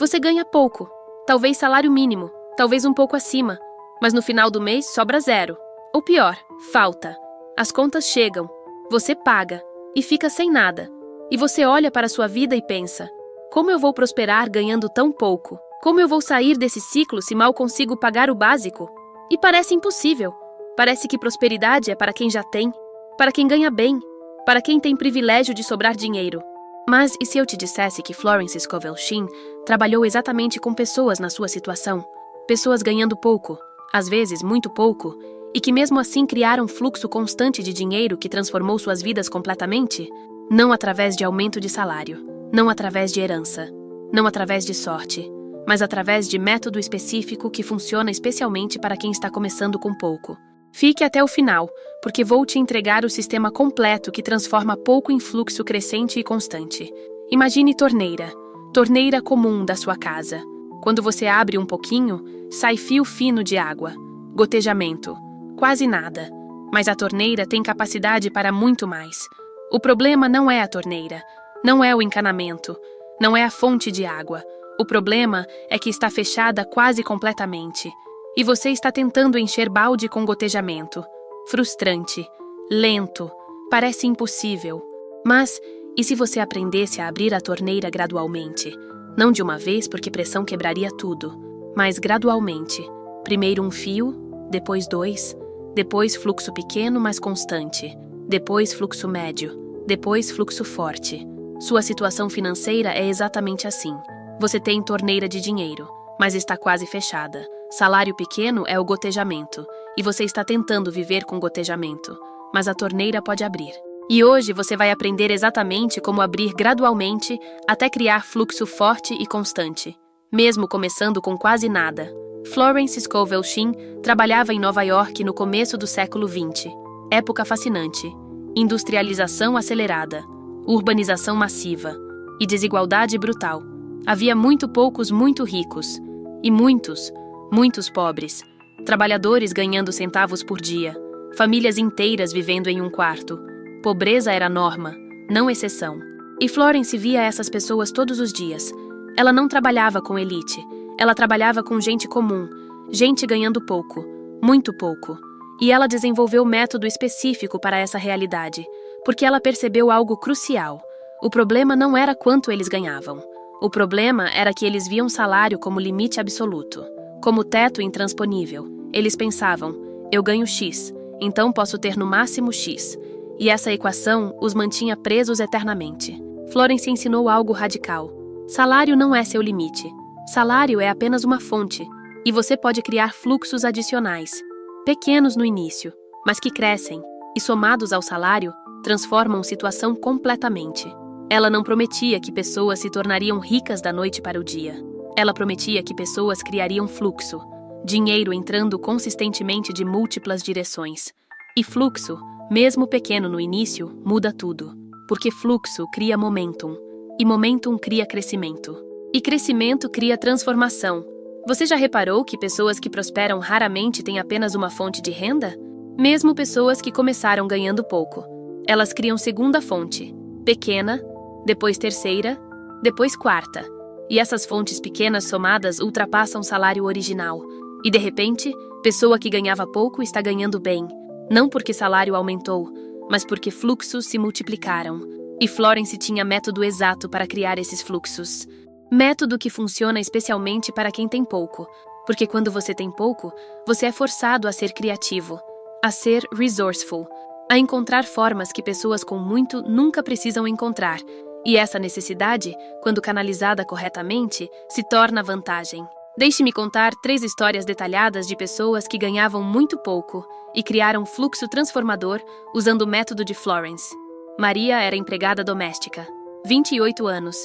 Você ganha pouco, talvez salário mínimo, talvez um pouco acima, mas no final do mês sobra zero. Ou pior, falta. As contas chegam, você paga e fica sem nada. E você olha para a sua vida e pensa: como eu vou prosperar ganhando tão pouco? Como eu vou sair desse ciclo se mal consigo pagar o básico? E parece impossível. Parece que prosperidade é para quem já tem, para quem ganha bem, para quem tem privilégio de sobrar dinheiro. Mas e se eu te dissesse que Florence Scovel Shinn trabalhou exatamente com pessoas na sua situação? Pessoas ganhando pouco, às vezes muito pouco, e que mesmo assim criaram um fluxo constante de dinheiro que transformou suas vidas completamente? Não através de aumento de salário, não através de herança, não através de sorte, mas através de método específico que funciona especialmente para quem está começando com pouco. Fique até o final, porque vou te entregar o sistema completo que transforma pouco em fluxo crescente e constante. Imagine torneira comum da sua casa. Quando você abre um pouquinho, sai fio fino de água. Gotejamento. Quase nada. Mas a torneira tem capacidade para muito mais. O problema não é a torneira, não é o encanamento, não é a fonte de água. O problema é que está fechada quase completamente. E você está tentando encher balde com gotejamento. Frustrante, lento, parece impossível. Mas, e se você aprendesse a abrir a torneira gradualmente? Não de uma vez, porque pressão quebraria tudo, mas gradualmente. Primeiro um fio, depois dois, depois fluxo pequeno, mas constante, depois fluxo médio, depois fluxo forte. Sua situação financeira é exatamente assim. Você tem torneira de dinheiro, mas está quase fechada. Salário pequeno é o gotejamento, e você está tentando viver com gotejamento, mas a torneira pode abrir. E hoje você vai aprender exatamente como abrir gradualmente até criar fluxo forte e constante, mesmo começando com quase nada. Florence Scovel Shinn trabalhava em Nova York no começo do século XX. Época fascinante. Industrialização acelerada, urbanização massiva e desigualdade brutal. Havia muito poucos muito ricos e muitos pobres. Trabalhadores ganhando centavos por dia. Famílias inteiras vivendo em um quarto. Pobreza era norma, não exceção. E Florence via essas pessoas todos os dias. Ela não trabalhava com elite. Ela trabalhava com gente comum, gente ganhando pouco, muito pouco. E ela desenvolveu um método específico para essa realidade, porque ela percebeu algo crucial. O problema não era quanto eles ganhavam. O problema era que eles viam salário como limite absoluto, como teto intransponível. Eles pensavam: eu ganho X, então posso ter no máximo X. E essa equação os mantinha presos eternamente. Florence ensinou algo radical. Salário não é seu limite. Salário é apenas uma fonte, e você pode criar fluxos adicionais, pequenos no início, mas que crescem, e somados ao salário, transformam a situação completamente. Ela não prometia que pessoas se tornariam ricas da noite para o dia. Ela prometia que pessoas criariam fluxo, dinheiro entrando consistentemente de múltiplas direções. E fluxo, mesmo pequeno no início, muda tudo, porque fluxo cria momentum, e momentum cria crescimento. E crescimento cria transformação. Você já reparou que pessoas que prosperam raramente têm apenas uma fonte de renda? Mesmo pessoas que começaram ganhando pouco. Elas criam segunda fonte, pequena, depois terceira, depois quarta. E essas fontes pequenas somadas ultrapassam o salário original. E de repente, pessoa que ganhava pouco está ganhando bem. Não porque salário aumentou, mas porque fluxos se multiplicaram. E Florence tinha método exato para criar esses fluxos. Método que funciona especialmente para quem tem pouco, porque quando você tem pouco, você é forçado a ser criativo, a ser resourceful, a encontrar formas que pessoas com muito nunca precisam encontrar, e essa necessidade, quando canalizada corretamente, se torna vantagem. Deixe-me contar 3 histórias detalhadas de pessoas que ganhavam muito pouco e criaram um fluxo transformador usando o método de Florence. Maria era empregada doméstica, 28 anos.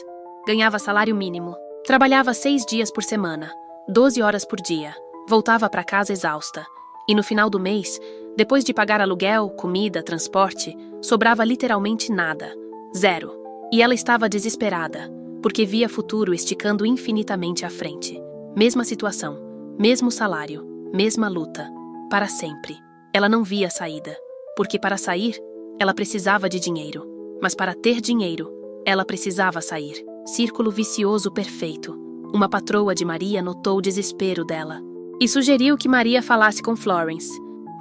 Ganhava salário mínimo. Trabalhava 6 dias por semana, 12 horas por dia. Voltava para casa exausta. E no final do mês, depois de pagar aluguel, comida, transporte, sobrava literalmente nada. Zero. E ela estava desesperada, porque via futuro esticando infinitamente à frente. Mesma situação, mesmo salário, mesma luta. Para sempre. Ela não via saída. Porque para sair, ela precisava de dinheiro. Mas para ter dinheiro, ela precisava sair. Círculo vicioso perfeito. Uma patroa de Maria notou o desespero dela e sugeriu que Maria falasse com Florence.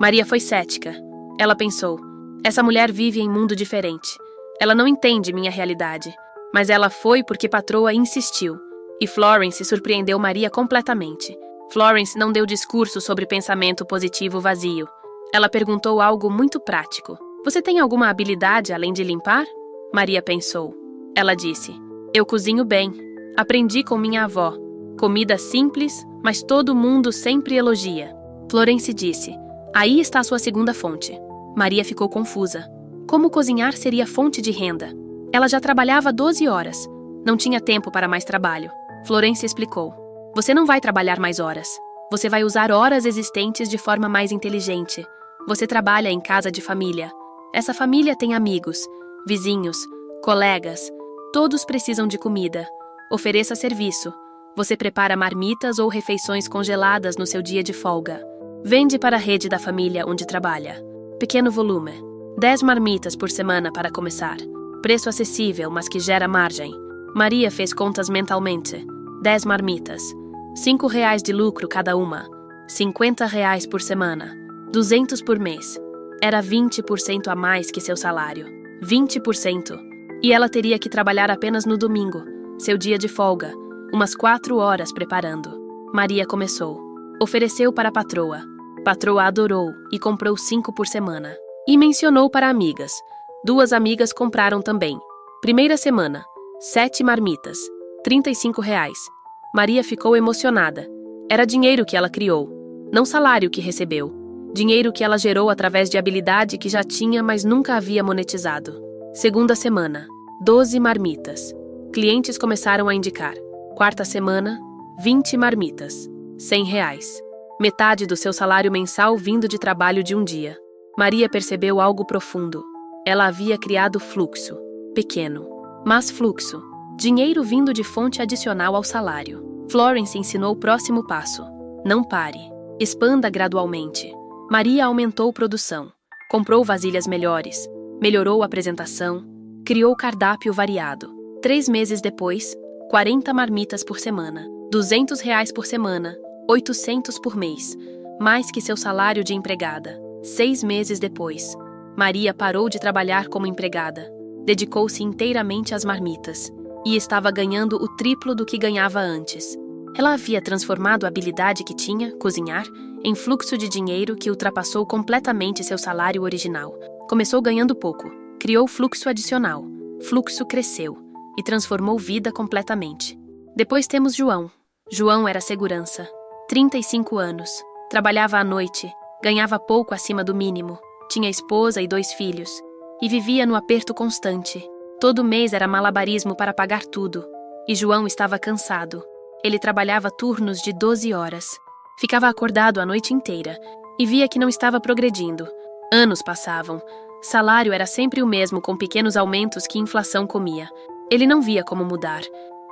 Maria foi cética. Ela pensou: essa mulher vive em mundo diferente. Ela não entende minha realidade. Mas ela foi porque patroa insistiu. E Florence surpreendeu Maria completamente. Florence não deu discurso sobre pensamento positivo vazio. Ela perguntou algo muito prático. Você tem alguma habilidade além de limpar? Maria pensou. Ela disse: eu cozinho bem. Aprendi com minha avó. Comida simples, mas todo mundo sempre elogia. Florence disse: aí está sua segunda fonte. Maria ficou confusa. Como cozinhar seria fonte de renda? Ela já trabalhava 12 horas. Não tinha tempo para mais trabalho. Florence explicou: você não vai trabalhar mais horas. Você vai usar horas existentes de forma mais inteligente. Você trabalha em casa de família. Essa família tem amigos, vizinhos, colegas. Todos precisam de comida. Ofereça serviço. Você prepara marmitas ou refeições congeladas no seu dia de folga. Vende para a rede da família onde trabalha. Pequeno volume. 10 marmitas por semana para começar. Preço acessível, mas que gera margem. Maria fez contas mentalmente. 10 marmitas. R$ 5 de lucro cada uma. R$ 50 por semana. 200 por mês. Era 20% a mais que seu salário. 20%. E ela teria que trabalhar apenas no domingo, seu dia de folga, umas 4 horas preparando. Maria começou. Ofereceu para a patroa. Patroa adorou e comprou 5 por semana. E mencionou para amigas. 2 amigas compraram também. Primeira semana, 7 marmitas, R$ 35. Maria ficou emocionada. Era dinheiro que ela criou, não salário que recebeu. Dinheiro que ela gerou através de habilidade que já tinha, mas nunca havia monetizado. Segunda semana, 12 marmitas. Clientes começaram a indicar. Quarta semana, 20 marmitas, R$ 100. Metade do seu salário mensal vindo de trabalho de um dia. Maria percebeu algo profundo. Ela havia criado fluxo. Pequeno, mas fluxo. Dinheiro vindo de fonte adicional ao salário. Florence ensinou o próximo passo. Não pare. Expanda gradualmente. Maria aumentou produção. Comprou vasilhas melhores. Melhorou a apresentação. Criou cardápio variado. 3 meses depois, 40 marmitas por semana. R$ 200 por semana. 800 por mês. Mais que seu salário de empregada. 6 meses depois, Maria parou de trabalhar como empregada. Dedicou-se inteiramente às marmitas. E estava ganhando o triplo do que ganhava antes. Ela havia transformado a habilidade que tinha, cozinhar, em fluxo de dinheiro que ultrapassou completamente seu salário original. Começou ganhando pouco, criou fluxo adicional. Fluxo cresceu e transformou vida completamente. Depois temos João. João era segurança. 35 anos. Trabalhava à noite, ganhava pouco acima do mínimo. Tinha esposa e 2 filhos. E vivia no aperto constante. Todo mês era malabarismo para pagar tudo. E João estava cansado. Ele trabalhava turnos de 12 horas. Ficava acordado a noite inteira. E via que não estava progredindo. Anos passavam. Salário era sempre o mesmo, com pequenos aumentos que a inflação comia. Ele não via como mudar.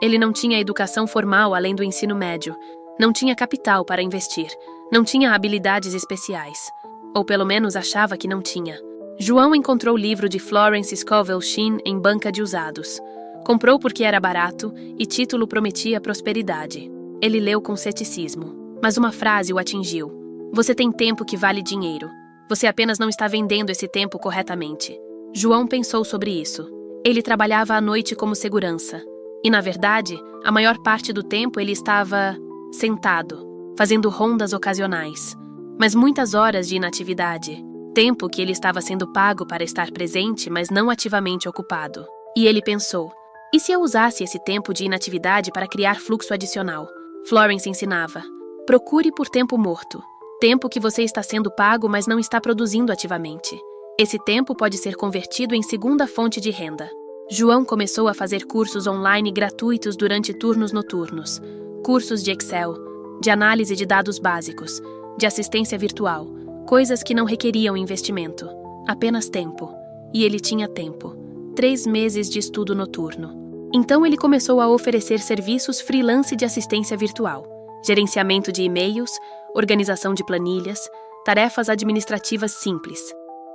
Ele não tinha educação formal além do ensino médio. Não tinha capital para investir. Não tinha habilidades especiais. Ou pelo menos achava que não tinha. João encontrou o livro de Florence Scovel Shinn em banca de usados. Comprou porque era barato e título prometia prosperidade. Ele leu com ceticismo. Mas uma frase o atingiu. Você tem tempo que vale dinheiro. Você apenas não está vendendo esse tempo corretamente. João pensou sobre isso. Ele trabalhava à noite como segurança. E, na verdade, a maior parte do tempo ele estava sentado, fazendo rondas ocasionais. Mas muitas horas de inatividade. Tempo que ele estava sendo pago para estar presente, mas não ativamente ocupado. E ele pensou, e se eu usasse esse tempo de inatividade para criar fluxo adicional? Florence ensinava, procure por tempo morto. Tempo que você está sendo pago, mas não está produzindo ativamente. Esse tempo pode ser convertido em segunda fonte de renda. João começou a fazer cursos online gratuitos durante turnos noturnos. Cursos de Excel, de análise de dados básicos, de assistência virtual. Coisas que não requeriam investimento, apenas tempo. E ele tinha tempo. 3 meses de estudo noturno. Então ele começou a oferecer serviços freelance de assistência virtual, gerenciamento de e-mails, organização de planilhas, tarefas administrativas simples.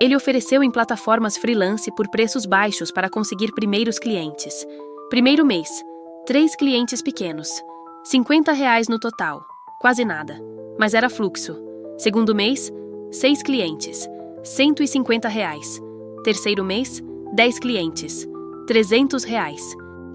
Ele ofereceu em plataformas freelance por preços baixos para conseguir primeiros clientes. Primeiro mês, 3 clientes pequenos. R$ 50 no total. Quase nada. Mas era fluxo. Segundo mês, 6 clientes. R$ 150. Terceiro mês, 10 clientes. R$ 300.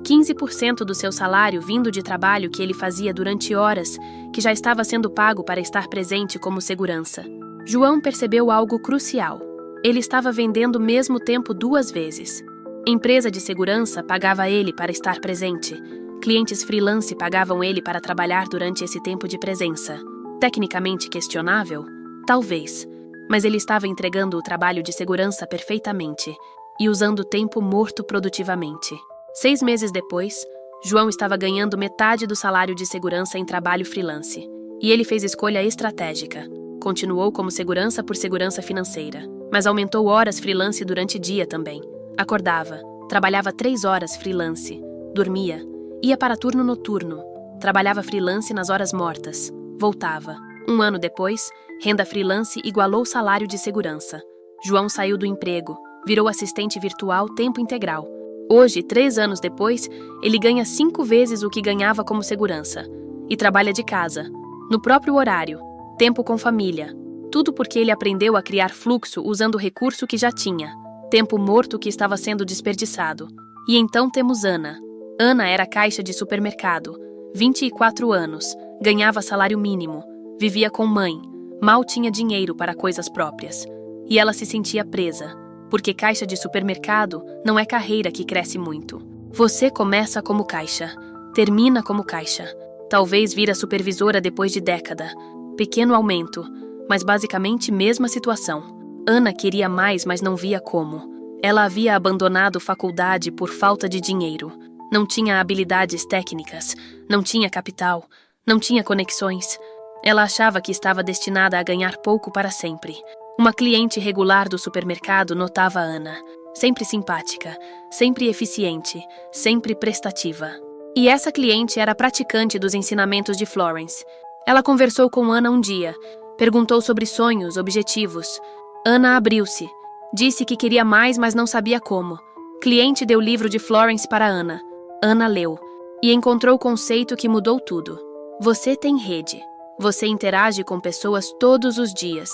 15% do seu salário vindo de trabalho que ele fazia durante horas, que já estava sendo pago para estar presente como segurança. João percebeu algo crucial. Ele estava vendendo o mesmo tempo 2 vezes. Empresa de segurança pagava ele para estar presente. Clientes freelance pagavam ele para trabalhar durante esse tempo de presença. Tecnicamente questionável? Talvez. Mas ele estava entregando o trabalho de segurança perfeitamente e usando o tempo morto produtivamente. 6 meses depois, João estava ganhando metade do salário de segurança em trabalho freelance. E ele fez escolha estratégica. Continuou como segurança por segurança financeira, mas aumentou horas freelance durante dia também. Acordava, trabalhava 3 horas freelance, dormia, ia para turno noturno, trabalhava freelance nas horas mortas, voltava. 1 ano depois, renda freelance igualou o salário de segurança. João saiu do emprego, virou assistente virtual tempo integral. Hoje, 3 anos depois, ele ganha 5 vezes o que ganhava como segurança. E trabalha de casa, no próprio horário, tempo com família. Tudo porque ele aprendeu a criar fluxo usando o recurso que já tinha. Tempo morto que estava sendo desperdiçado. E então temos Ana. Ana era caixa de supermercado, 24 anos, ganhava salário mínimo, vivia com mãe, mal tinha dinheiro para coisas próprias. E ela se sentia presa, porque caixa de supermercado não é carreira que cresce muito. Você começa como caixa, termina como caixa. Talvez vira supervisora depois de década. Pequeno aumento, mas basicamente mesma situação. Ana queria mais, mas não via como. Ela havia abandonado faculdade por falta de dinheiro. Não tinha habilidades técnicas, não tinha capital, não tinha conexões. Ela achava que estava destinada a ganhar pouco para sempre. Uma cliente regular do supermercado notava Ana. Sempre simpática, sempre eficiente, sempre prestativa. E essa cliente era praticante dos ensinamentos de Florence. Ela conversou com Ana um dia, perguntou sobre sonhos, objetivos. Ana abriu-se. Disse que queria mais, mas não sabia como. Cliente deu o livro de Florence para Ana. Ana leu e encontrou o conceito que mudou tudo. Você tem rede. Você interage com pessoas todos os dias.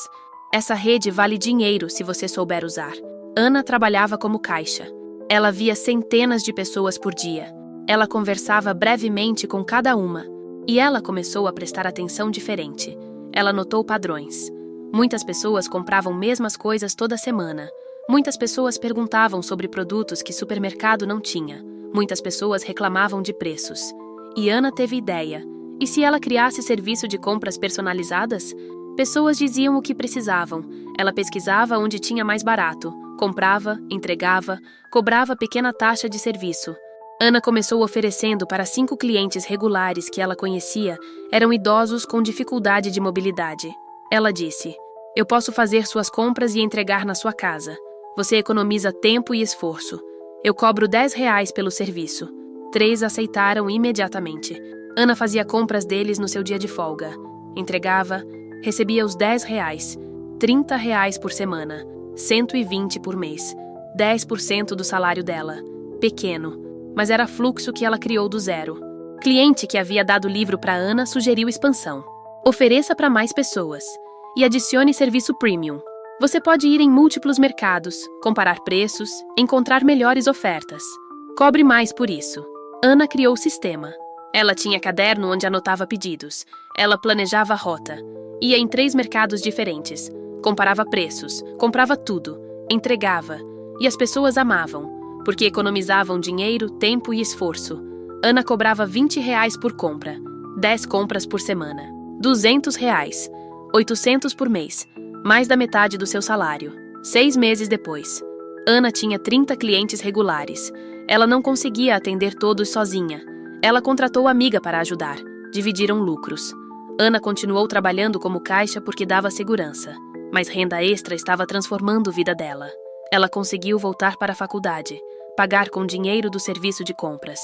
Essa rede vale dinheiro se você souber usar. Ana trabalhava como caixa. Ela via centenas de pessoas por dia. Ela conversava brevemente com cada uma. E ela começou a prestar atenção diferente. Ela notou padrões. Muitas pessoas compravam mesmas coisas toda semana. Muitas pessoas perguntavam sobre produtos que supermercado não tinha. Muitas pessoas reclamavam de preços. E Ana teve ideia. E se ela criasse serviço de compras personalizadas? Pessoas diziam o que precisavam. Ela pesquisava onde tinha mais barato. Comprava, entregava, cobrava pequena taxa de serviço. Ana começou oferecendo para 5 clientes regulares que ela conhecia. Eram idosos com dificuldade de mobilidade. Ela disse: eu posso fazer suas compras e entregar na sua casa. Você economiza tempo e esforço. Eu cobro R$ 10 pelo serviço. 3 aceitaram imediatamente. Ana fazia compras deles no seu dia de folga. Entregava, recebia os R$ 10, R$ 30 por semana, 120 por mês, 10% do salário dela. Pequeno, mas era fluxo que ela criou do zero. Cliente que havia dado livro para Ana sugeriu expansão. Ofereça para mais pessoas. E adicione serviço premium. Você pode ir em múltiplos mercados, comparar preços, encontrar melhores ofertas. Cobre mais por isso. Ana criou o sistema. Ela tinha caderno onde anotava pedidos. Ela planejava a rota. Ia em 3 mercados diferentes. Comparava preços, comprava tudo, entregava. E as pessoas amavam, porque economizavam dinheiro, tempo e esforço. Ana cobrava R$ 20 por compra, 10 compras por semana, R$ 200, 800 por mês, mais da metade do seu salário. 6 meses depois, Ana tinha 30 clientes regulares. Ela não conseguia atender todos sozinha. Ela contratou amiga para ajudar. Dividiram lucros. Ana continuou trabalhando como caixa porque dava segurança, mas renda extra estava transformando a vida dela. Ela conseguiu voltar para a faculdade, pagar com dinheiro do serviço de compras.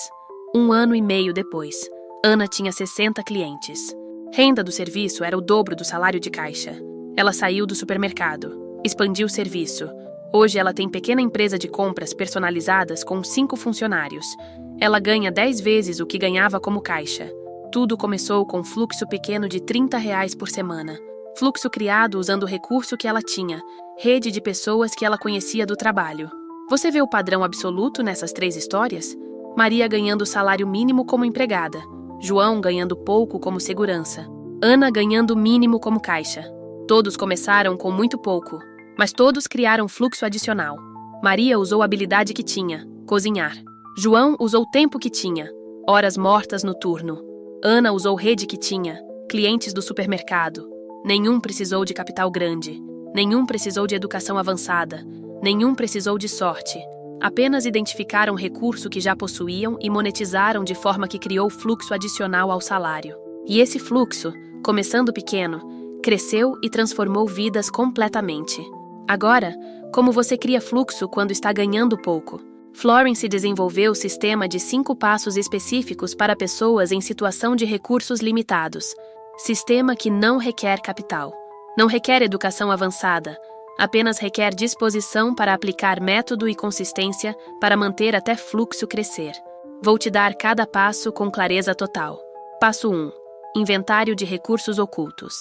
1 ano e meio depois, Ana tinha 60 clientes. Renda do serviço era o dobro do salário de caixa. Ela saiu do supermercado, expandiu o serviço. Hoje ela tem pequena empresa de compras personalizadas com 5 funcionários. Ela ganha 10 vezes o que ganhava como caixa. Tudo começou com um fluxo pequeno de R$ 30 por semana. Fluxo criado usando o recurso que ela tinha, rede de pessoas que ela conhecia do trabalho. Você vê o padrão absoluto nessas 3 histórias? Maria ganhando o salário mínimo como empregada, João ganhando pouco como segurança, Ana ganhando o mínimo como caixa. Todos começaram com muito pouco, mas todos criaram fluxo adicional. Maria usou a habilidade que tinha, cozinhar. João usou o tempo que tinha, horas mortas no turno. Ana usou rede que tinha, clientes do supermercado. Nenhum precisou de capital grande. Nenhum precisou de educação avançada. Nenhum precisou de sorte. Apenas identificaram o recurso que já possuíam e monetizaram de forma que criou fluxo adicional ao salário. E esse fluxo, começando pequeno, cresceu e transformou vidas completamente. Agora, como você cria fluxo quando está ganhando pouco? Florence desenvolveu o sistema de 5 passos específicos para pessoas em situação de recursos limitados. Sistema que não requer capital. Não requer educação avançada. Apenas requer disposição para aplicar método e consistência para manter até fluxo crescer. Vou te dar cada passo com clareza total. Passo 1. Inventário de recursos ocultos.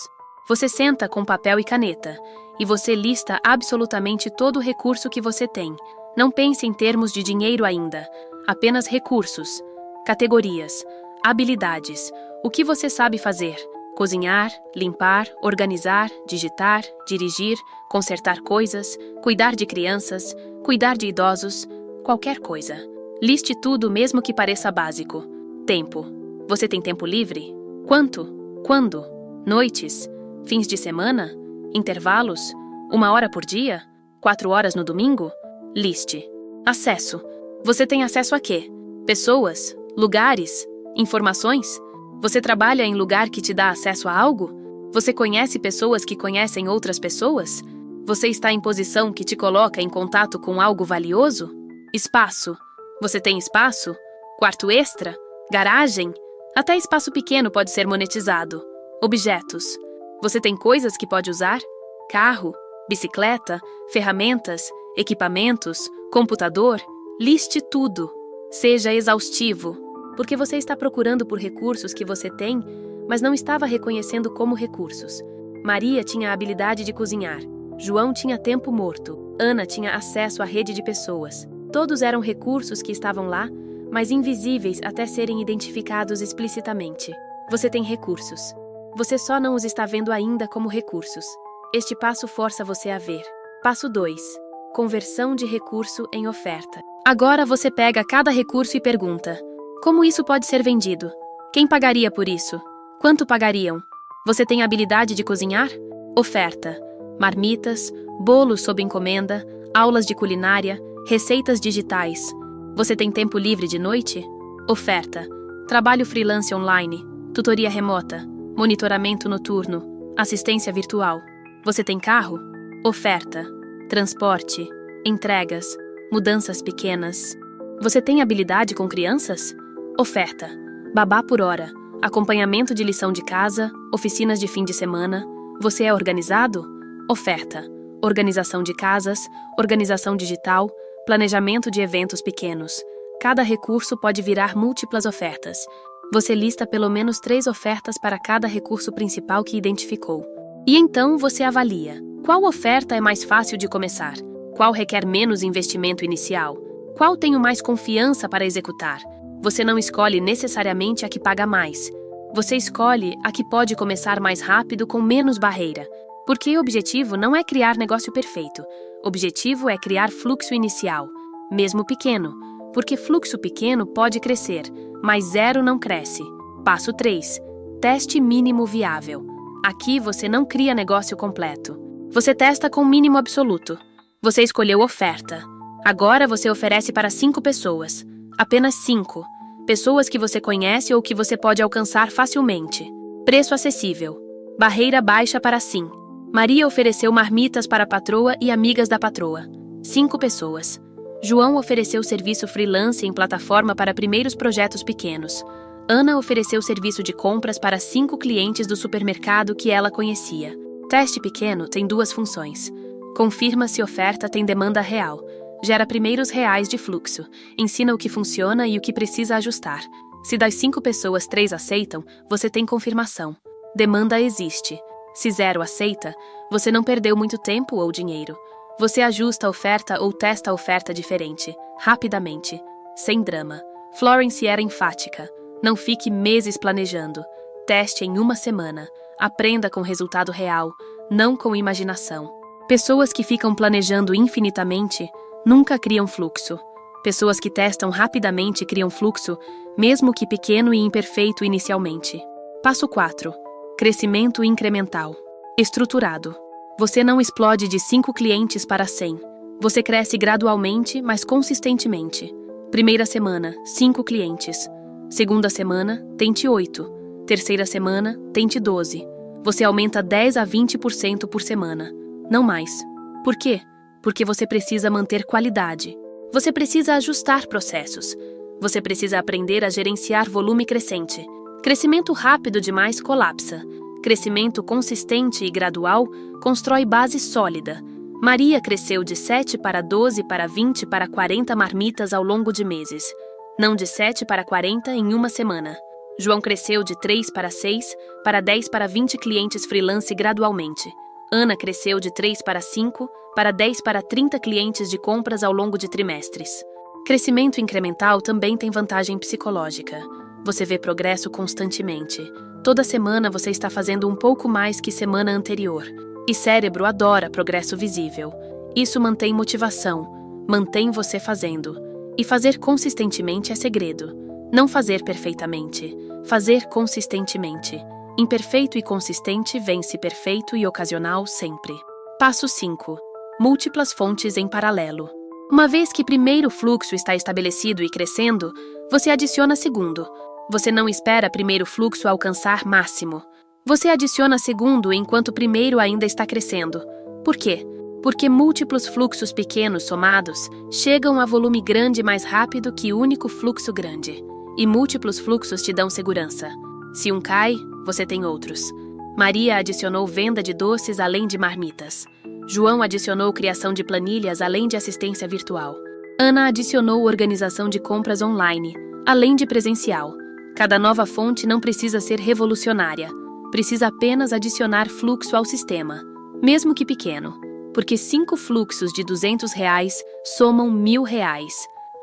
Você senta com papel e caneta, e você lista absolutamente todo o recurso que você tem. Não pense em termos de dinheiro ainda, apenas recursos, categorias, habilidades, o que você sabe fazer. Cozinhar, limpar, organizar, digitar, dirigir, consertar coisas, cuidar de crianças, cuidar de idosos, qualquer coisa. Liste tudo mesmo que pareça básico. Tempo. Você tem tempo livre? Quanto? Quando? Noites? Fins de semana? Intervalos? 1 hora por dia? 4 horas no domingo? Liste. Acesso. Você tem acesso a quê? Pessoas? Lugares? Informações? Você trabalha em lugar que te dá acesso a algo? Você conhece pessoas que conhecem outras pessoas? Você está em posição que te coloca em contato com algo valioso? Espaço. Você tem espaço? Quarto extra? Garagem? Até espaço pequeno pode ser monetizado. Objetos. Você tem coisas que pode usar? Carro? Bicicleta? Ferramentas? Equipamentos? Computador? Liste tudo. Seja exaustivo. Porque você está procurando por recursos que você tem, mas não estava reconhecendo como recursos. Maria tinha a habilidade de cozinhar. João tinha tempo morto. Ana tinha acesso à rede de pessoas. Todos eram recursos que estavam lá, mas invisíveis até serem identificados explicitamente. Você tem recursos. Você só não os está vendo ainda como recursos. Este passo força você a ver. Passo 2. Conversão de recurso em oferta. Agora você pega cada recurso e pergunta: como isso pode ser vendido? Quem pagaria por isso? Quanto pagariam? Você tem a habilidade de cozinhar? Oferta. Marmitas, bolos sob encomenda, aulas de culinária, receitas digitais. Você tem tempo livre de noite? Oferta. Trabalho freelance online, tutoria remota, monitoramento noturno, assistência virtual. Você tem carro? Oferta. Transporte, entregas, mudanças pequenas. Você tem habilidade com crianças? Oferta. Babá por hora, acompanhamento de lição de casa, oficinas de fim de semana. Você é organizado? Oferta. Organização de casas, organização digital, planejamento de eventos pequenos. Cada recurso pode virar múltiplas ofertas. Você lista pelo menos 3 ofertas para cada recurso principal que identificou. E então você avalia. Qual oferta é mais fácil de começar? Qual requer menos investimento inicial? Qual tenho mais confiança para executar? Você não escolhe necessariamente a que paga mais. Você escolhe a que pode começar mais rápido com menos barreira. Porque o objetivo não é criar negócio perfeito. O objetivo é criar fluxo inicial, mesmo pequeno. Porque fluxo pequeno pode crescer, mas 0 não cresce. Passo 3. Teste mínimo viável. Aqui você não cria negócio completo. Você testa com mínimo absoluto. Você escolheu oferta. Agora você oferece para 5 pessoas. Apenas 5. Pessoas que você conhece ou que você pode alcançar facilmente. Preço acessível. Barreira baixa para sim. Maria ofereceu marmitas para a patroa e amigas da patroa. 5 pessoas. João ofereceu serviço freelance em plataforma para primeiros projetos pequenos. Ana ofereceu serviço de compras para 5 clientes do supermercado que ela conhecia. Teste pequeno tem 2 funções. Confirma se oferta tem demanda real. Gera primeiros reais de fluxo, ensina o que funciona e o que precisa ajustar. Se das 5 pessoas 3 aceitam, você tem confirmação. Demanda existe. Se 0 aceita, você não perdeu muito tempo ou dinheiro. Você ajusta a oferta ou testa a oferta diferente, rapidamente, sem drama. Florence era enfática. Não fique meses planejando. Teste em uma semana. Aprenda com resultado real, não com imaginação. Pessoas que ficam planejando infinitamente nunca criam fluxo. Pessoas que testam rapidamente criam fluxo, mesmo que pequeno e imperfeito inicialmente. Passo 4. Crescimento incremental. Estruturado. Você não explode de 5 clientes para 100. Você cresce gradualmente, mas consistentemente. Primeira semana, 5 clientes. Segunda semana, tente 8. Terceira semana, tente 12. Você aumenta 10 a 20% por semana. Não mais. Por quê? Porque você precisa manter qualidade. Você precisa ajustar processos. Você precisa aprender a gerenciar volume crescente. Crescimento rápido demais colapsa. Crescimento consistente e gradual constrói base sólida. Maria cresceu de 7 para 12 para 20 para 40 marmitas ao longo de meses. Não de 7 para 40 em uma semana. João cresceu de 3 para 6, para 10 para 20 clientes freelance gradualmente. Ana cresceu de 3 para 5, para 10 para 30 clientes de compras ao longo de trimestres. Crescimento incremental também tem vantagem psicológica. Você vê progresso constantemente. Toda semana você está fazendo um pouco mais que semana anterior. E cérebro adora progresso visível. Isso mantém motivação, mantém você fazendo. E fazer consistentemente é segredo. Não fazer perfeitamente, fazer consistentemente. Imperfeito e consistente vence perfeito e ocasional sempre. Passo 5. Múltiplas fontes em paralelo. Uma vez que primeiro fluxo está estabelecido e crescendo, você adiciona segundo. Você não espera primeiro fluxo alcançar máximo. Você adiciona segundo enquanto primeiro ainda está crescendo. Por quê? Porque múltiplos fluxos pequenos somados chegam a volume grande mais rápido que único fluxo grande. E múltiplos fluxos te dão segurança. Se um cai, você tem outros. Maria adicionou venda de doces além de marmitas. João adicionou criação de planilhas além de assistência virtual. Ana adicionou organização de compras online, além de presencial. Cada nova fonte não precisa ser revolucionária. Precisa apenas adicionar fluxo ao sistema, mesmo que pequeno. Porque 5 fluxos de R$200 somam R$1.000.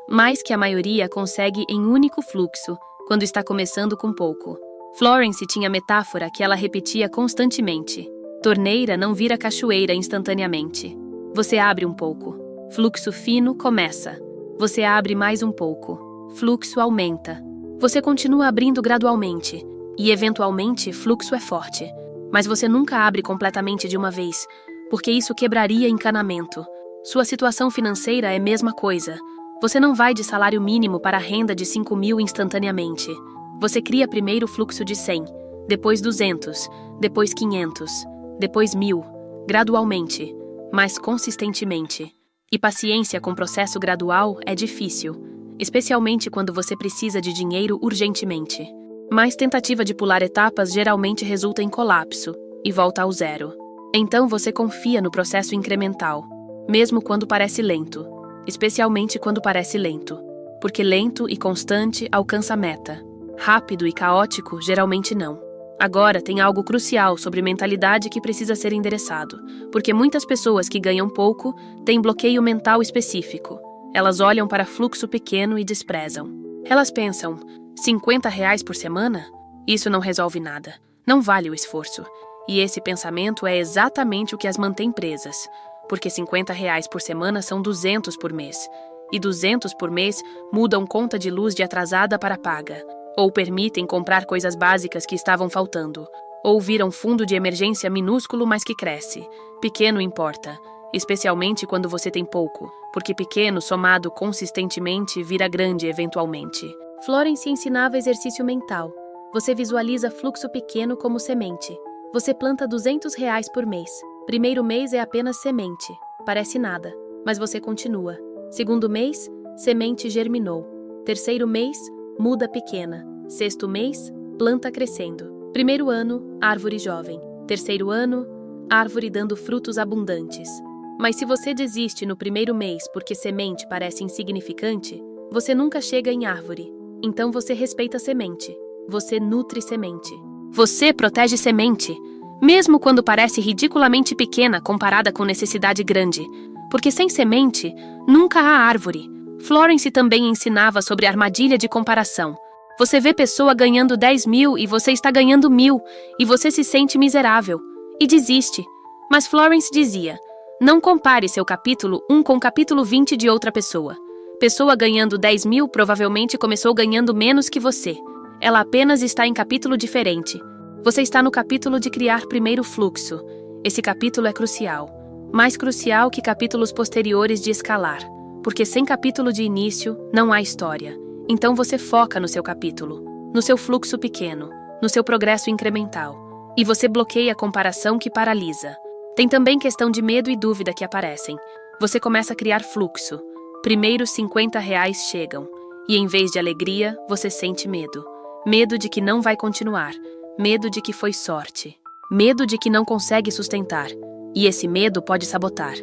Mais que a maioria consegue em único fluxo, quando está começando com pouco. Florence tinha metáfora que ela repetia constantemente. Torneira não vira cachoeira instantaneamente. Você abre um pouco. Fluxo fino começa. Você abre mais um pouco. Fluxo aumenta. Você continua abrindo gradualmente. E, eventualmente, fluxo é forte. Mas você nunca abre completamente de uma vez, porque isso quebraria encanamento. Sua situação financeira é a mesma coisa. Você não vai de salário mínimo para a renda de 5.000 instantaneamente. Você cria primeiro fluxo de 100, depois 200, depois 500, depois 1.000, gradualmente, mas consistentemente. E paciência com processo gradual é difícil, especialmente quando você precisa de dinheiro urgentemente. Mas tentativa de pular etapas geralmente resulta em colapso e volta ao zero. Então você confia no processo incremental, mesmo quando parece lento, especialmente quando parece lento, porque lento e constante alcança a meta. Rápido e caótico, geralmente não. Agora tem algo crucial sobre mentalidade que precisa ser endereçado, porque muitas pessoas que ganham pouco têm bloqueio mental específico. Elas olham para fluxo pequeno e desprezam. Elas pensam, R$50 por semana? Isso não resolve nada. Não vale o esforço. E esse pensamento é exatamente o que as mantém presas, porque R$50 por semana são 200 por mês. E 200 por mês mudam conta de luz de atrasada para paga. Ou permitem comprar coisas básicas que estavam faltando, ou viram fundo de emergência minúsculo, mas que cresce. Pequeno importa, especialmente quando você tem pouco, porque pequeno somado consistentemente vira grande eventualmente. Florence ensinava exercício mental. Você visualiza fluxo pequeno como semente. Você planta R$200 por mês. Primeiro mês é apenas semente. Parece nada, mas você continua. Segundo mês, semente germinou. Terceiro mês, muda pequena. Sexto mês, planta crescendo. Primeiro ano, árvore jovem. Terceiro ano, árvore dando frutos abundantes. Mas se você desiste no primeiro mês porque semente parece insignificante, você nunca chega em árvore. Então você respeita semente. Você nutre semente. Você protege semente, mesmo quando parece ridiculamente pequena comparada com necessidade grande. Porque sem semente, nunca há árvore. Florence também ensinava sobre a armadilha de comparação. Você vê pessoa ganhando 10 mil e você está ganhando 1.000, e você se sente miserável. E desiste. Mas Florence dizia, não compare seu capítulo 1 com o capítulo 20 de outra pessoa. Pessoa ganhando 10 mil provavelmente começou ganhando menos que você. Ela apenas está em capítulo diferente. Você está no capítulo de criar primeiro fluxo. Esse capítulo é crucial. Mais crucial que capítulos posteriores de escalar. Porque sem capítulo de início, não há história. Então você foca no seu capítulo, no seu fluxo pequeno, no seu progresso incremental. E você bloqueia a comparação que paralisa. Tem também questão de medo e dúvida que aparecem. Você começa a criar fluxo. Primeiros R$50 chegam. E em vez de alegria, você sente medo. Medo de que não vai continuar. Medo de que foi sorte. Medo de que não consegue sustentar. E esse medo pode sabotar.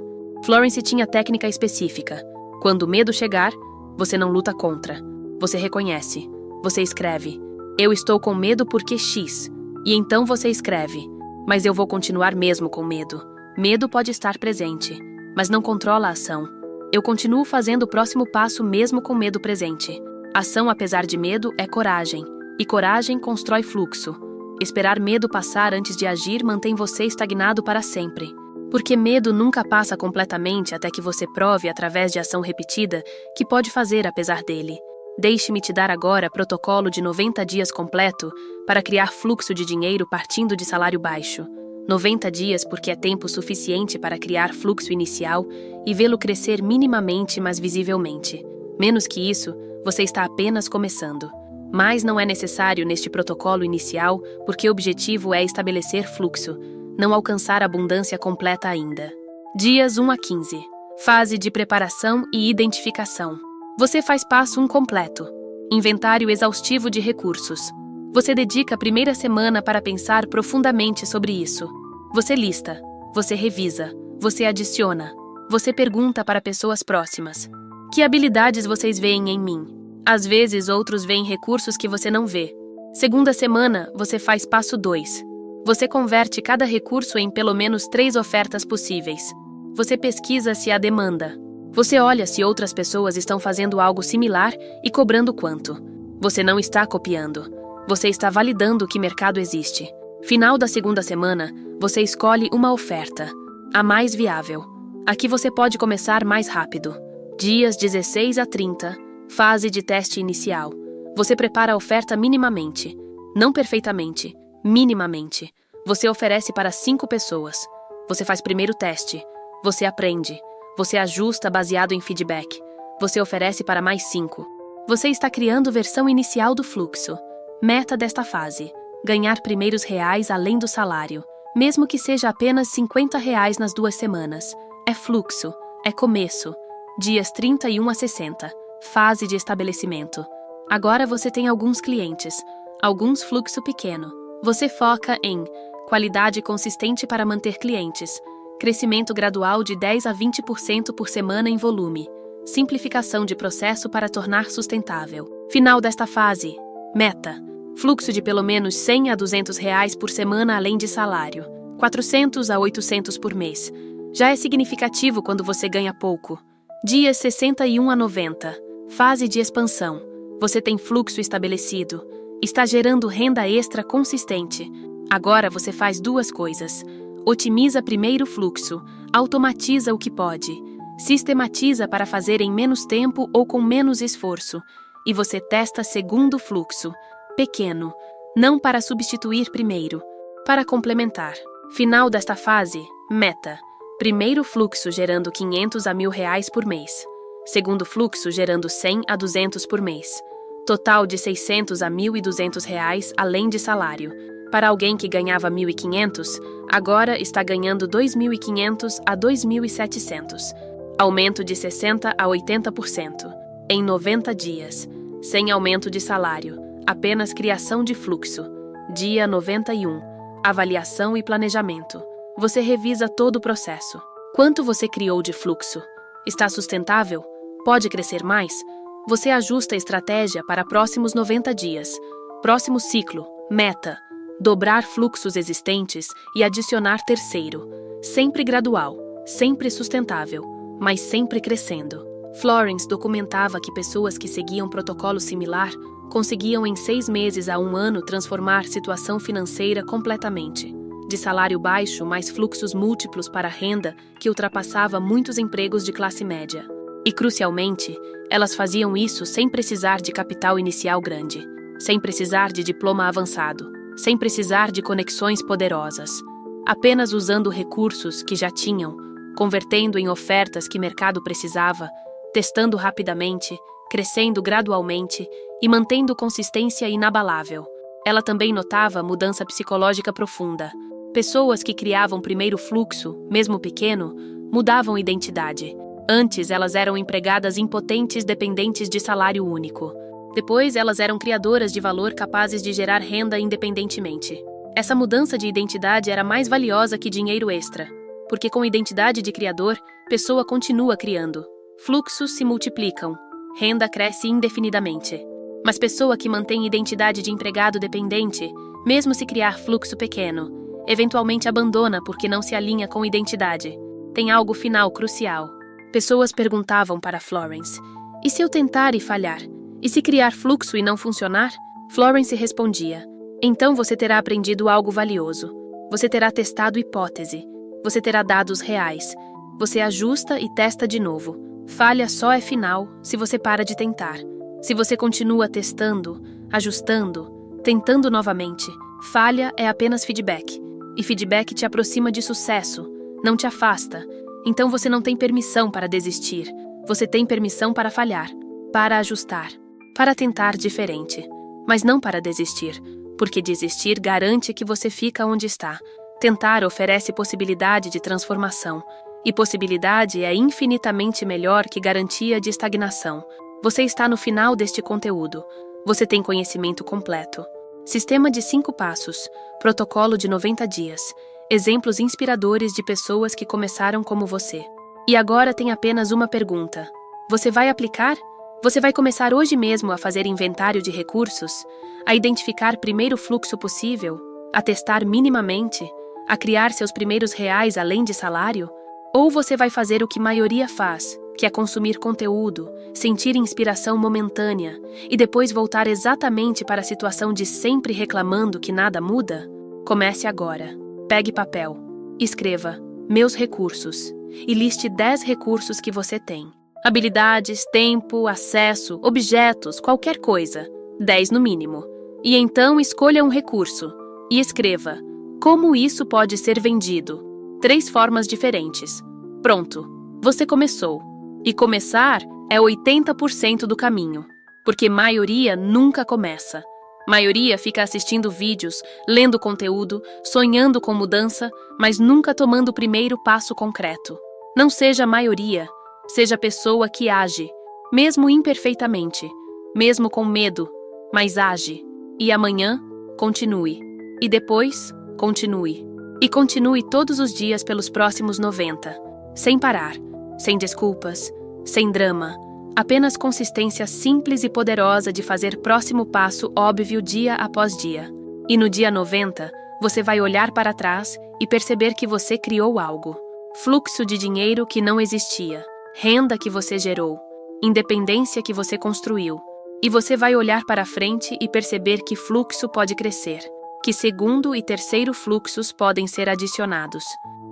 Florence tinha técnica específica. Quando o medo chegar, você não luta contra. Você reconhece. Você escreve. Eu estou com medo porque X. E então você escreve. Mas eu vou continuar mesmo com medo. Medo pode estar presente, mas não controla a ação. Eu continuo fazendo o próximo passo mesmo com medo presente. Ação apesar de medo é coragem. E coragem constrói fluxo. Esperar medo passar antes de agir mantém você estagnado para sempre. Porque medo nunca passa completamente até que você prove através de ação repetida que pode fazer apesar dele. Deixe-me te dar agora protocolo de 90 dias completo para criar fluxo de dinheiro partindo de salário baixo. 90 dias porque é tempo suficiente para criar fluxo inicial e vê-lo crescer minimamente, mas visivelmente. Menos que isso, você está apenas começando. Mas não é necessário neste protocolo inicial porque o objetivo é estabelecer fluxo, não alcançar abundância completa ainda. Dias 1 a 15. Fase de preparação e identificação. Você faz passo 1 completo. Inventário exaustivo de recursos. Você dedica a primeira semana para pensar profundamente sobre isso. Você lista. Você revisa. Você adiciona. Você pergunta para pessoas próximas. Que habilidades vocês veem em mim? Às vezes, outros veem recursos que você não vê. Segunda semana, você faz passo 2. Você converte cada recurso em pelo menos 3 ofertas possíveis. Você pesquisa se há demanda. Você olha se outras pessoas estão fazendo algo similar e cobrando quanto. Você não está copiando. Você está validando que mercado existe. Final da segunda semana, você escolhe uma oferta, a mais viável. Aqui você pode começar mais rápido. Dias 16 a 30, fase de teste inicial. Você prepara a oferta minimamente. Não perfeitamente, minimamente. Você oferece para 5 pessoas. Você faz primeiro teste. Você aprende. Você ajusta baseado em feedback. Você oferece para mais 5. Você está criando versão inicial do fluxo. Meta desta fase: ganhar primeiros reais além do salário. Mesmo que seja apenas R$50 nas 2 semanas. É fluxo. É começo. Dias 31 a 60. Fase de estabelecimento. Agora você tem alguns clientes. Alguns fluxo pequeno. Você foca em qualidade consistente para manter clientes. Crescimento gradual de 10 a 20% por semana em volume. Simplificação de processo para tornar sustentável. Final desta fase. Meta. Fluxo de pelo menos R$100 a R$200 por semana além de salário. 400 a 800 por mês. Já é significativo quando você ganha pouco. Dias 61 a 90. Fase de expansão. Você tem fluxo estabelecido. Está gerando renda extra consistente. Agora você faz 2 coisas. Otimiza primeiro fluxo. Automatiza o que pode. Sistematiza para fazer em menos tempo ou com menos esforço. E você testa segundo fluxo. Pequeno. Não para substituir primeiro. Para complementar. Final desta fase. Meta. Primeiro fluxo gerando 500 a R$1.000 por mês. Segundo fluxo gerando 100 a 200 por mês. Total de 600 a R$1.200 além de salário. Para alguém que ganhava 1.500, agora está ganhando 2.500 a 2.700. Aumento de 60 a 80%. Em 90 dias. Sem aumento de salário. Apenas criação de fluxo. Dia 91. Avaliação e planejamento. Você revisa todo o processo. Quanto você criou de fluxo? Está sustentável? Pode crescer mais? Você ajusta a estratégia para próximos 90 dias. Próximo ciclo, meta: dobrar fluxos existentes e adicionar terceiro. Sempre gradual, sempre sustentável, mas sempre crescendo. Florence documentava que pessoas que seguiam protocolo similar conseguiam em 6 meses a 1 ano transformar situação financeira completamente. De salário baixo mais fluxos múltiplos para renda que ultrapassava muitos empregos de classe média. E, crucialmente, elas faziam isso sem precisar de capital inicial grande, sem precisar de diploma avançado, sem precisar de conexões poderosas, apenas usando recursos que já tinham, convertendo em ofertas que o mercado precisava, testando rapidamente, crescendo gradualmente e mantendo consistência inabalável. Ela também notava mudança psicológica profunda. Pessoas que criavam primeiro fluxo, mesmo pequeno, mudavam identidade. Antes, elas eram empregadas impotentes dependentes de salário único. Depois, elas eram criadoras de valor capazes de gerar renda independentemente. Essa mudança de identidade era mais valiosa que dinheiro extra, porque com identidade de criador, pessoa continua criando. Fluxos se multiplicam, renda cresce indefinidamente. Mas pessoa que mantém identidade de empregado dependente, mesmo se criar fluxo pequeno, eventualmente abandona porque não se alinha com identidade. Tem algo final crucial. Pessoas perguntavam para Florence: e se eu tentar e falhar? E se criar fluxo e não funcionar? Florence respondia: então você terá aprendido algo valioso. Você terá testado hipótese. Você terá dados reais. Você ajusta e testa de novo. Falha só é final se você para de tentar. Se você continua testando, ajustando, tentando novamente, falha é apenas feedback. E feedback te aproxima de sucesso, não te afasta. Então você não tem permissão para desistir. Você tem permissão para falhar, para ajustar, para tentar diferente. Mas não para desistir, porque desistir garante que você fica onde está. Tentar oferece possibilidade de transformação. E possibilidade é infinitamente melhor que garantia de estagnação. Você está no final deste conteúdo. Você tem conhecimento completo. Sistema de 5 passos. Protocolo de 90 dias. Exemplos inspiradores de pessoas que começaram como você. E agora tem apenas uma pergunta. Você vai aplicar? Você vai começar hoje mesmo a fazer inventário de recursos? A identificar primeiro fluxo possível? A testar minimamente? A criar seus primeiros reais além de salário? Ou você vai fazer o que a maioria faz, que é consumir conteúdo, sentir inspiração momentânea e depois voltar exatamente para a situação de sempre reclamando que nada muda? Comece agora. Pegue papel. Escreva meus recursos e liste 10 recursos que você tem. Habilidades, tempo, acesso, objetos, qualquer coisa. 10 no mínimo. E então escolha um recurso e escreva como isso pode ser vendido. 3 formas diferentes. Pronto, você começou. E começar é 80% do caminho, porque maioria nunca começa. Maioria fica assistindo vídeos, lendo conteúdo, sonhando com mudança, mas nunca tomando o primeiro passo concreto. Não seja maioria, seja pessoa que age, mesmo imperfeitamente, mesmo com medo, mas age. E amanhã, continue. E depois, continue. E continue todos os dias pelos próximos 90, sem parar, sem desculpas, sem drama, apenas consistência simples e poderosa de fazer próximo passo óbvio dia após dia. E no dia 90, você vai olhar para trás e perceber que você criou algo. Fluxo de dinheiro que não existia, renda que você gerou, independência que você construiu. E você vai olhar para frente e perceber que fluxo pode crescer, que segundo e terceiro fluxos podem ser adicionados,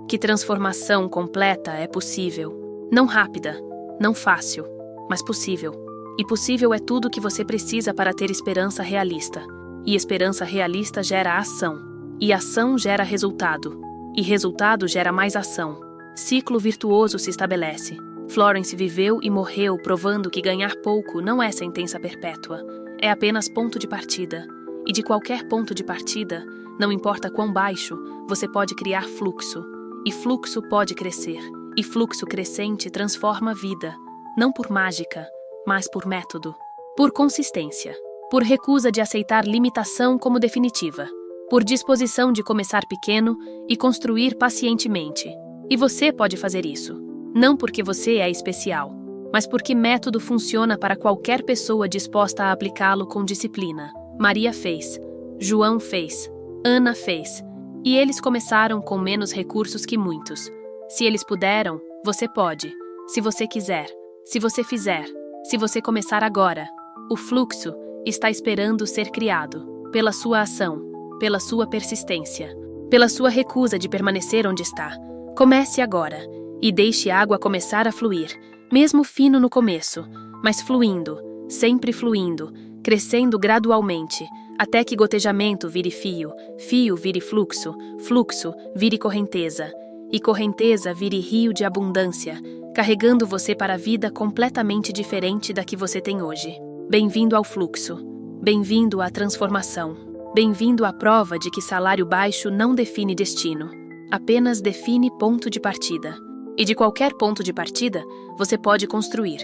que transformação completa é possível. Não rápida, não fácil, mas possível. E possível é tudo que você precisa para ter esperança realista. E esperança realista gera ação. E ação gera resultado. E resultado gera mais ação. Ciclo virtuoso se estabelece. Florence viveu e morreu provando que ganhar pouco não é sentença perpétua. É apenas ponto de partida. E de qualquer ponto de partida, não importa quão baixo, você pode criar fluxo. E fluxo pode crescer. E fluxo crescente transforma a vida. Não por mágica, mas por método. Por consistência. Por recusa de aceitar limitação como definitiva. Por disposição de começar pequeno e construir pacientemente. E você pode fazer isso. Não porque você é especial, mas porque método funciona para qualquer pessoa disposta a aplicá-lo com disciplina. Maria fez, João fez, Ana fez, e eles começaram com menos recursos que muitos. Se eles puderam, você pode. Se você quiser, se você fizer, se você começar agora. O fluxo está esperando ser criado, pela sua ação, pela sua persistência, pela sua recusa de permanecer onde está. Comece agora e deixe a água começar a fluir, mesmo fino no começo, mas fluindo, sempre fluindo, crescendo gradualmente, até que gotejamento vire fio, fio vire fluxo, fluxo vire correnteza, e correnteza vire rio de abundância, carregando você para a vida completamente diferente da que você tem hoje. Bem-vindo ao fluxo, bem-vindo à transformação, bem-vindo à prova de que salário baixo não define destino, apenas define ponto de partida. E de qualquer ponto de partida, você pode construir.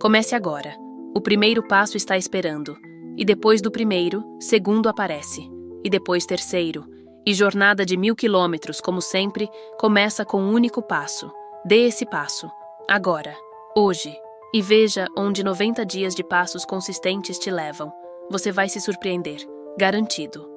Comece agora. O primeiro passo está esperando. E depois do primeiro, segundo aparece. E depois terceiro. E jornada de 1000 quilômetros, como sempre, começa com um único passo. Dê esse passo. Agora. Hoje. E veja onde 90 dias de passos consistentes te levam. Você vai se surpreender. Garantido.